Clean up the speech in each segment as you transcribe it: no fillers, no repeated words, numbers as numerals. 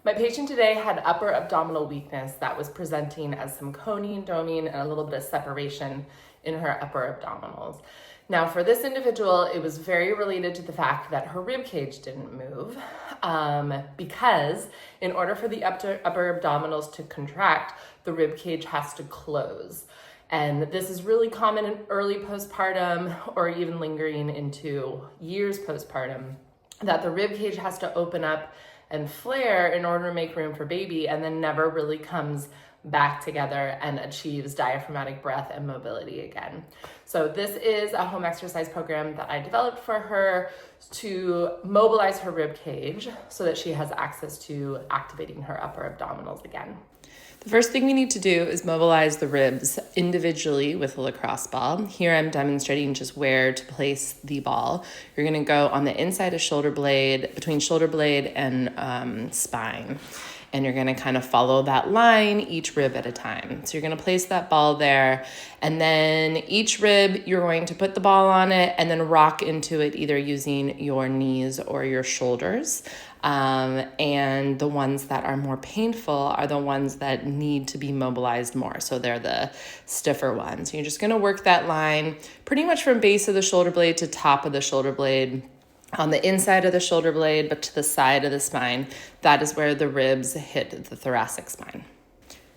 My patient today had upper abdominal weakness that was presenting as some coning, doming, and a little bit of separation in her upper abdominals. Now, for this individual, it was very related to the fact that her rib cage didn't move because in order for the upper abdominals to contract, the rib cage has to close. And this is really common in early postpartum or even lingering into years postpartum, that the rib cage has to open up and flare in order to make room for baby, and then never really comes back together and achieves diaphragmatic breath and mobility again. So this is a home exercise program that I developed for her to mobilize her rib cage so that she has access to activating her upper abdominals again. The first thing we need to do is mobilize the ribs individually with a lacrosse ball. Here I'm demonstrating just where to place the ball. You're gonna go on the inside of shoulder blade, between shoulder blade and spine. And you're gonna kind of follow that line, each rib at a time. So you're gonna place that ball there, and then each rib, you're going to put the ball on it and then rock into it, either using your knees or your shoulders. And the ones that are more painful are the ones that need to be mobilized more. So they're the stiffer ones. You're just gonna work that line pretty much from base of the shoulder blade to top of the shoulder blade, on the inside of the shoulder blade, but to the side of the spine. That is where the ribs hit the thoracic spine.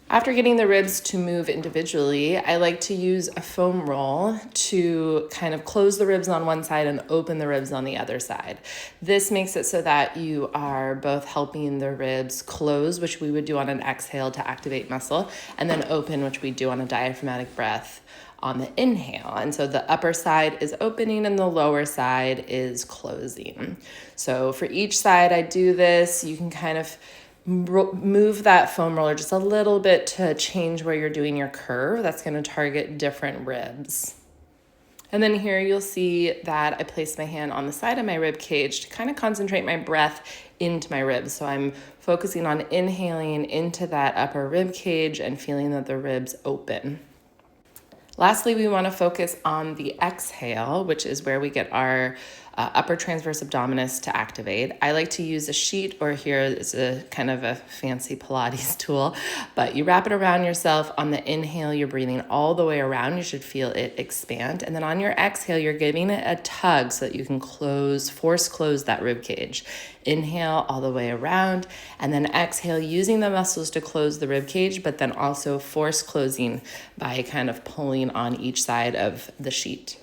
After getting the ribs to move individually, I like to use a foam roll to kind of close the ribs on one side and open the ribs on the other side. This makes it so that you are both helping the ribs close, which we would do on an exhale to activate muscle, and then open, which we do on a diaphragmatic breath on the inhale. And so the upper side is opening and the lower side is closing. So for each side I do this, you can kind of move that foam roller just a little bit to change where you're doing your curve. That's going to target different ribs. And then here you'll see that I place my hand on the side of my rib cage to kind of concentrate my breath into my ribs. So I'm focusing on inhaling into that upper rib cage and feeling that the ribs open. Lastly, we want to focus on the exhale, which is where we get our upper transverse abdominis to activate. I like to use a sheet, or here is a kind of a fancy Pilates tool, but you wrap it around yourself. On the inhale, you're breathing all the way around. You should feel it expand. And then on your exhale, you're giving it a tug so that you can force close that rib cage. Inhale all the way around, and then exhale using the muscles to close the rib cage, but then also force closing by kind of pulling on each side of the sheet.